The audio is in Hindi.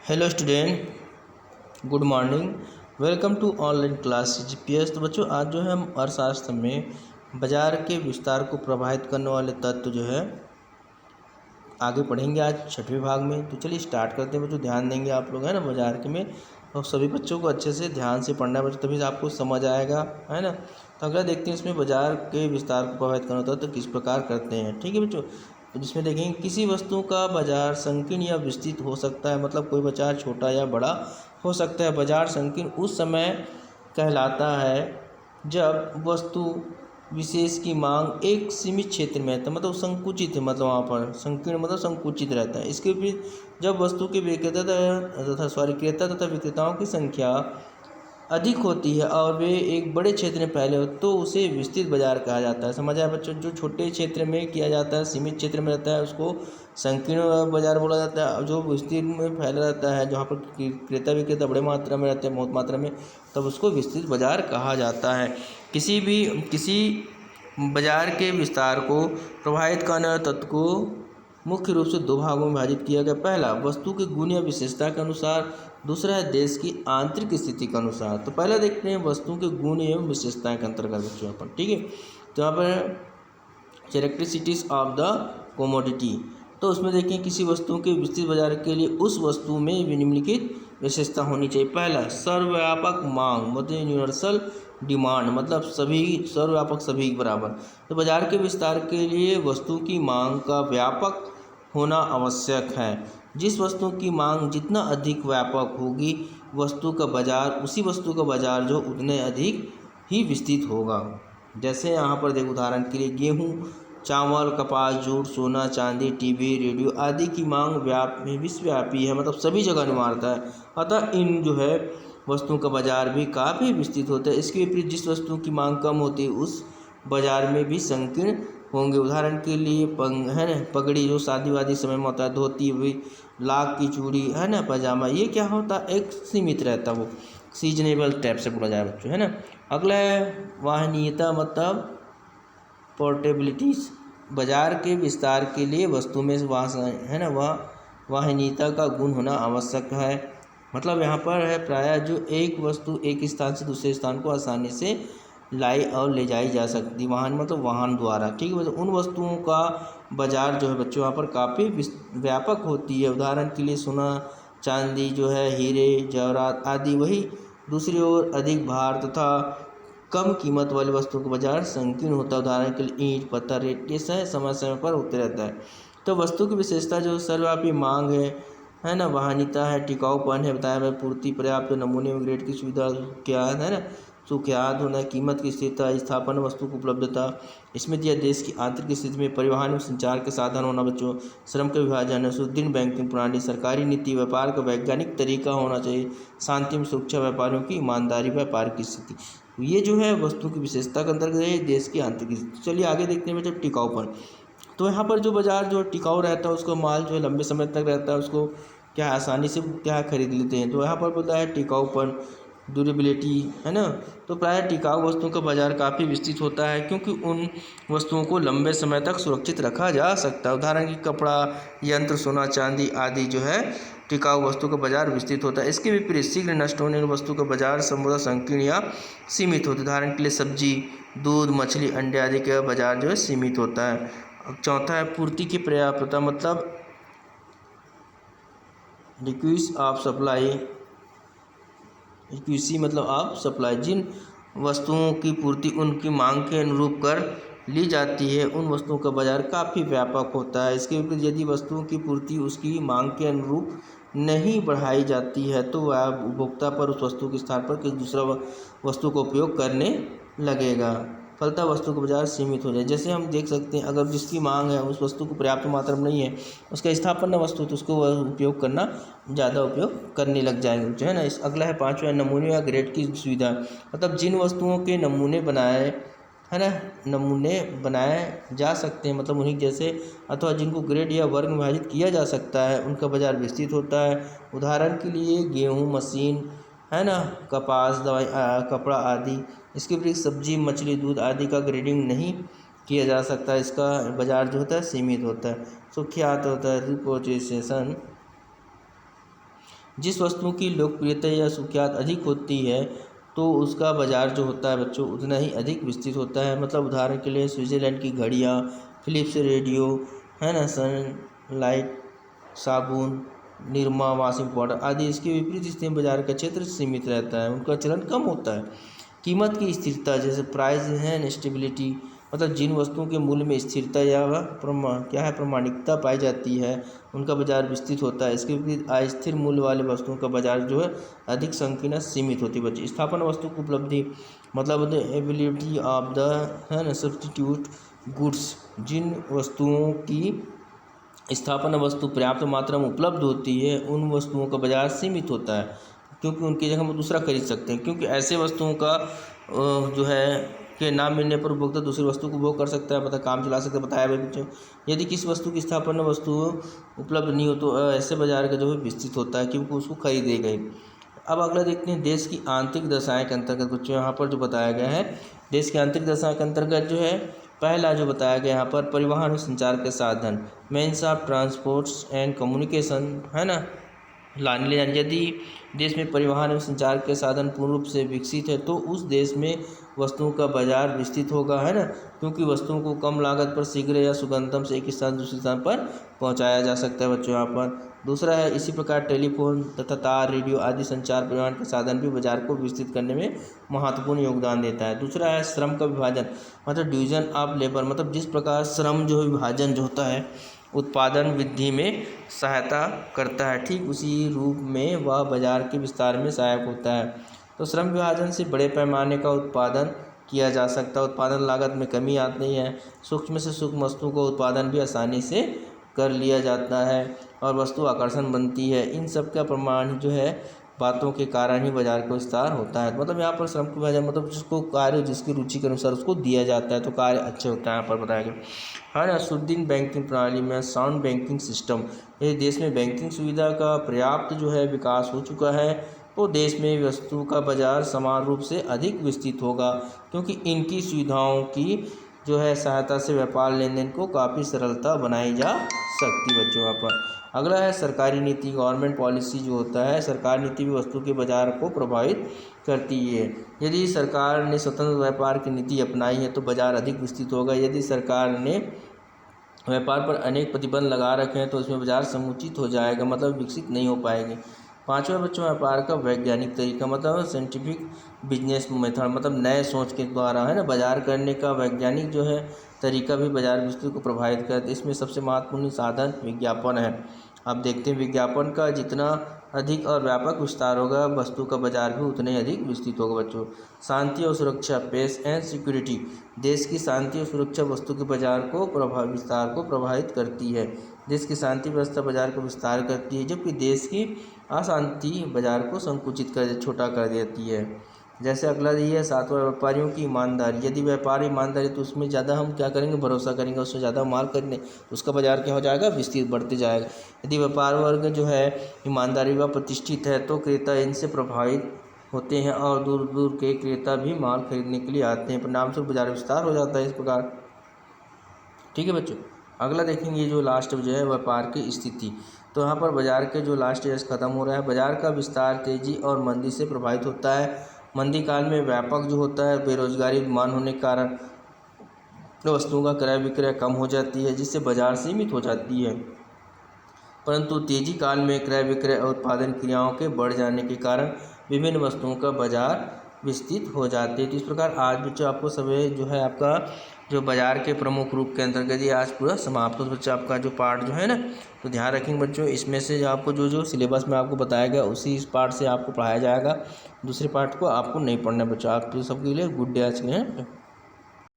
Hello student, good morning. Welcome to online class GPS. तो बच्चों, आज जो है हम अर्थशास्त्र में बाजार के विस्तार को प्रभावित करने वाले तत्व जो है आगे पढ़ेंगे आज छठवें भाग में। तो चलिए स्टार्ट करते हैं बच्चों। ध्यान देंगे आप लोग, है ना, बाजार के में। और सभी बच्चों को अच्छे से ध्यान से पढ़ना है बच्चों, तभी आपको समझ आएगा, है ना। तो अगला देखते हैं इसमें बाजार के विस्तार को प्रभावित करना होता है तो किस प्रकार करते हैं। ठीक है बच्चों। तो जिसमें देखेंगे किसी वस्तु का बाजार संकीर्ण या विस्तृत हो सकता है, मतलब कोई बाजार छोटा या बड़ा हो सकता है। बाजार संकीर्ण उस समय कहलाता है जब वस्तु विशेष की मांग एक सीमित क्षेत्र में है, तो मतलब संकुचित है, मतलब वहाँ पर संकीर्ण मतलब संकुचित रहता है। इसके विपरीत जब वस्तु के क्रेता तथा विक्रेताओं की संख्या अधिक होती है और वे एक बड़े क्षेत्र में फैले हो तो उसे विस्तृत बाजार कहा जाता है। समझ आया बच्चों। जो छोटे क्षेत्र में किया जाता है, सीमित क्षेत्र में रहता है, उसको संकीर्ण बाजार बोला जाता है। और जो विस्तृत में फैला रहता है, जहाँ पर क्रेता विक्रेता बड़े मात्रा में रहते हैं, बहुत मात्रा में, तब उसको विस्तृत बाजार कहा जाता है। किसी बाजार के विस्तार को प्रभावित करने वाले तत्व को मुख्य रूप से दो भागों में विभाजित किया गया। पहला वस्तु के गुण या विशेषता के अनुसार, दूसरा है देश की आंतरिक स्थिति के अनुसार। तो पहला देखते हैं वस्तु के गुण एवं विशेषताएं के अंतर्गत बच्चों यहाँ पर। ठीक है, तो यहाँ पर कैरेक्टरिस्टिक्स ऑफ द कोमोडिटी। तो उसमें देखें किसी वस्तु के विस्तृत बाजार के लिए उस वस्तु में निम्नलिखित विशेषता होनी चाहिए। पहला सर्वव्यापक मांग, मतलब यूनिवर्सल डिमांड, मतलब सभी सर्वव्यापक, सभी के बराबर। तो बाजार के विस्तार के लिए वस्तु की मांग का व्यापक होना आवश्यक है। जिस वस्तु की मांग जितना अधिक व्यापक होगी, उसी वस्तु का बाजार जो उतने अधिक ही विस्तृत होगा। जैसे यहाँ पर देख, उदाहरण के लिए गेहूँ, चावल, कपास, जूट, सोना, चांदी, टीवी, रेडियो आदि की मांग विश्वव्यापी है, मतलब सभी जगह निवारता है। अतः इन जो है वस्तुओं का बाजार भी काफ़ी विस्तृत होता है। इसके विपरीत जिस वस्तु की मांग कम होती है उस बाजार में भी संकीर्ण होंगे। उदाहरण के लिए है ना, पगड़ी जो शादी वादी समय में होता है, धोती हुई, लाख की चूड़ी, है ना, पजामा, ये क्या होता है, एक सीमित रहता है, वो सीजनेबल टाइप से बोला जाए बच्चों, है ना। अगला है वाहनीयता, मतलब पोर्टेबिलिटीज। बाजार के विस्तार के लिए वस्तु में है ना, वाहनीयता का गुण होना आवश्यक है। मतलब यहाँ पर है प्रायः जो एक वस्तु एक स्थान से दूसरे स्थान को आसानी से लाई और ले जाई जा सकती, वाहन मतलब वाहन द्वारा। ठीक है, उन वस्तुओं का बाजार जो है बच्चों यहाँ पर काफ़ी व्यापक होती है। उदाहरण के लिए सोना, चांदी जो है, हीरे, जवाहरात आदि। वही दूसरी ओर अधिक भार तथा कम कीमत वाली वस्तुओं का बाजार संकीर्ण होता है। उदाहरण के लिए ईंट, पत्थर, रेत, ये समय समय पर होते रहता है। तो वस्तु की विशेषता जो सर्वव्यापी मांग है ना, वाहनीयता है, टिकाऊपन है, बताया मैं, पूर्ति, पर्याप्त नमूने में ग्रेड की सुविधा, क्या है ना, सुख्यात होना, कीमत की स्थिरता, स्थापन वस्तु की उपलब्धता। इसमें दिया देश की आंतरिक स्थिति में परिवहन एवं संचार के साधन होना बच्चों, श्रम के विभाजन, सुदृढ़ बैंकिंग प्रणाली, सरकारी नीति, व्यापार का वैज्ञानिक तरीका होना चाहिए, शांति में सुरक्षा, व्यापारियों की ईमानदारी, व्यापार की स्थिति। ये जो है वस्तु की विशेषता के अंतर्गत है देश की आंतरिक स्थिति। चलिए आगे देखते हैं बच्चों टिकाऊपन। तो यहाँ पर जो बाजार जो टिकाऊ रहता है, उसको माल जो है लंबे समय तक रहता है, उसको क्या आसानी से क्या खरीद लेते हैं। तो यहाँ पर बोलता है टिकाऊपन, ड्यूरेबिलिटी, है ना। तो प्रायः टिकाऊ वस्तुओं का बाजार काफ़ी विस्तृत होता है क्योंकि उन वस्तुओं को लंबे समय तक सुरक्षित रखा जा सकता है। उदाहरण की कपड़ा, यंत्र, सोना, चांदी आदि जो है टिकाऊ वस्तु का बाजार विस्तृत होता है। इसके विपरीत शीघ्र नष्ट होने वाली वस्तु का बाजार संभवतः संकीर्ण या सीमित होता है। उदाहरण के लिए सब्जी, दूध, मछली, अंडे आदि का बाजार जो है सीमित होता है। अब चौथा है पूर्ति की पर्याप्तता, मतलब रिक्वेस्ट ऑफ सप्लाई, इक्विसी मतलब आप सप्लाई। जिन वस्तुओं की पूर्ति उनकी मांग के अनुरूप कर ली जाती है उन वस्तुओं का बाजार काफ़ी व्यापक होता है। इसके विपरीत यदि वस्तुओं की पूर्ति उसकी मांग के अनुरूप नहीं बढ़ाई जाती है तो वह उपभोक्ता पर उस वस्तु के स्थान पर किसी दूसरा वस्तु का उपयोग करने लगेगा, फलतः वस्तु का बाजार सीमित हो जाए। जैसे हम देख सकते हैं, अगर जिसकी मांग है उस वस्तु को पर्याप्त मात्रा में नहीं है, उसका स्थापना वस्तु, तो उसको वह उपयोग करना, ज़्यादा उपयोग करने लग जाएंगे जो है ना। इस अगला है पाँचवा, नमूने या ग्रेड की सुविधा। मतलब जिन वस्तुओं के नमूने बनाए, है ना, नमूने बनाए जा सकते हैं, मतलब उन्हीं जैसे, अथवा जिनको ग्रेड या वर्ग में विभाजित किया जा सकता है, उनका बाजार विस्तृत होता है। उदाहरण के लिए गेहूँ, मशीन, है ना, कपास, दवाई, कपड़ा आदि। इसके विपरीत सब्जी, मछली, दूध आदि का ग्रेडिंग नहीं किया जा सकता, इसका बाजार जो होता है सीमित होता है। सुख्यात होता है रिपोर्टेशन, जिस वस्तु की लोकप्रियता या सुख्यात अधिक होती है तो उसका बाज़ार जो होता है बच्चों उतना ही अधिक विस्तृत होता है। मतलब उदाहरण के लिए स्विट्ज़रलैंड की घड़ियाँ, फिलिप्स रेडियो, है ना, सनलाइट साबुन, निरमा वॉशिंग पाउडर आदि। इसके विपरीत स्थिति में बाजार का क्षेत्र सीमित रहता है, उनका चलन कम होता है। कीमत की स्थिरता जैसे प्राइस एंड स्टेबिलिटी, मतलब जिन वस्तुओं के मूल्य में स्थिरता या प्रमाणिकता पाई जाती है उनका बाजार विस्तृत होता है। इसके विपरीत अस्थिर मूल्य वाले वस्तुओं का बाजार जो है अधिक संकीर्ण सीमित होती है बच्चे। स्थापना वस्तु की उपलब्धि मतलब एबिलिटी ऑफ द है ना सब्स्टिट्यूट गुड्स, जिन वस्तुओं की स्थापना वस्तु पर्याप्त मात्रा में उपलब्ध होती है उन वस्तुओं का बाजार सीमित होता है, क्योंकि उनकी जगह हम दूसरा खरीद सकते हैं। क्योंकि ऐसे वस्तुओं का जो है के नाम मिलने पर उपभोक्ता दूसरी वस्तु को उपभोग कर सकता है, मतलब काम चला सकता है। बताया भाई बच्चों, यदि किसी वस्तु की स्थापना वस्तु उपलब्ध नहीं हो तो ऐसे बाजार का जो है विस्तृत होता है, क्योंकि उसको खरीदे गए। अब अगला देखते हैं देश की आंतरिक दशाएं के अंतर्गत बच्चों यहाँ पर जो बताया गया है देश की आंतरिक दशाएं के अंतर्गत जो है पहला जो बताया गया यहाँ पर परिवहन और संचार के साधन, means of transports and communication, है ना, लाने ले जाने। यदि देश में परिवहन एवं संचार के साधन पूर्ण रूप से विकसित है तो उस देश में वस्तुओं का बाजार विस्तृत होगा, है ना, क्योंकि वस्तुओं को कम लागत पर शीघ्र या सुगमता से एक स्थान दूसरे स्थान पर पहुंचाया जा सकता है बच्चों यहाँ पर। दूसरा है इसी प्रकार टेलीफोन तथा तार, रेडियो आदि संचार परिवहन के साधन भी बाजार को विस्तृत करने में महत्वपूर्ण योगदान देता है। दूसरा है श्रम का विभाजन, मतलब डिवीजन ऑफ लेबर, मतलब जिस प्रकार श्रम जो विभाजन जो होता है उत्पादन वृद्धि में सहायता करता है, ठीक उसी रूप में वह बाजार के विस्तार में सहायक होता है। तो श्रम विभाजन से बड़े पैमाने का उत्पादन किया जा सकता है, उत्पादन लागत में कमी आती है, सूक्ष्म से सूक्ष्म वस्तु का उत्पादन भी आसानी से कर लिया जाता है और वस्तु आकर्षण बनती है। इन सब का प्रमाण जो है बातों के कारण ही बाजार का विस्तार होता है। मतलब यहाँ पर श्रम की वजह मतलब जिसको कार्य जिसकी रुचि के अनुसार उसको दिया जाता है तो कार्य अच्छे होता है यहाँ पर बताया गया। हर सुदृढ़ बैंकिंग प्रणाली में साउंड बैंकिंग सिस्टम, ये देश में बैंकिंग सुविधा का पर्याप्त जो है विकास हो चुका है तो देश में वस्तु का बाजार समान रूप से अधिक विस्तृत होगा, क्योंकि इनकी सुविधाओं की जो है सहायता से व्यापार लेन देन को काफ़ी सरलता बनाई जा सकती बच्चों यहाँ पर। अगला है सरकारी नीति, गवर्नमेंट पॉलिसी जो होता है, सरकार नीति भी वस्तु के बाजार को प्रभावित करती है। यदि सरकार ने स्वतंत्र व्यापार की नीति अपनाई है तो बाजार अधिक विस्तृत होगा। यदि सरकार ने व्यापार पर अनेक प्रतिबंध लगा रखे हैं तो इसमें बाजार समुचित हो जाएगा, मतलब विकसित नहीं हो पाएगी। पांचवा बच्चों व्यापार का वैज्ञानिक तरीका, मतलब साइंटिफिक बिजनेस मेथड, मतलब नए सोच के द्वारा, है ना, बाजार करने का वैज्ञानिक जो है तरीका भी बाजार विस्तृत को प्रभावित करता है। इसमें सबसे महत्वपूर्ण साधन विज्ञापन है। अब देखते हैं विज्ञापन का जितना अधिक और व्यापक विस्तार होगा वस्तु का बाजार भी उतना ही अधिक विस्तृत होगा बच्चों। शांति और सुरक्षा, पीस एंड सिक्योरिटी, देश की शांति और सुरक्षा वस्तु के बाजार को विस्तार को प्रभावित करती है। देश की शांति व्यवस्था बाजार को विस्तार करती है, जबकि देश की अशांति बाजार को संकुचित कर छोटा कर देती है। जैसे अगला ये है सातवां व्यापारियों की ईमानदारी। यदि व्यापार ईमानदारी तो उसमें ज़्यादा हम क्या करेंगे, भरोसा करेंगे, उससे ज़्यादा माल खरीदने, उसका बाजार क्या हो जाएगा, विस्तृत बढ़ते जाएगा। यदि व्यापार वर्ग जो है ईमानदारी व प्रतिष्ठित है तो क्रेता इनसे प्रभावित होते हैं और दूर दूर के क्रेता भी माल खरीदने के लिए आते हैं, परिणामस्वरूप बाजार विस्तार हो जाता है इस प्रकार। ठीक है बच्चों, अगला देखेंगे जो लास्ट जो है व्यापार की स्थिति। तो यहाँ पर बाजार के जो लास्ट ईयर्स खत्म हो रहा है, बाजार का विस्तार तेजी और मंदी से प्रभावित होता है। मंदी काल में व्यापक जो होता है बेरोजगारी मान होने के कारण वस्तुओं का क्रय विक्रय कम हो जाती है, जिससे बाजार सीमित हो जाती है। परंतु तेजी काल में क्रय विक्रय और उत्पादन क्रियाओं के बढ़ जाने के कारण विभिन्न वस्तुओं का बाजार विस्तृत हो जाते हैं। तो इस प्रकार आज बच्चों आपको सभी जो है आपका जो बाजार के प्रमुख रूप के अंतर्गत ये आज पूरा समाप्त हो। बच्चों आपका जो पार्ट जो है ना, तो ध्यान रखेंगे बच्चों, इसमें से आपको जो सिलेबस में आपको बताया गया उसी इस पार्ट से आपको पढ़ाया जाएगा, दूसरे पार्ट को आपको नहीं पढ़ना बच्चों। आप सबके लिए गुड डे आज के लिए।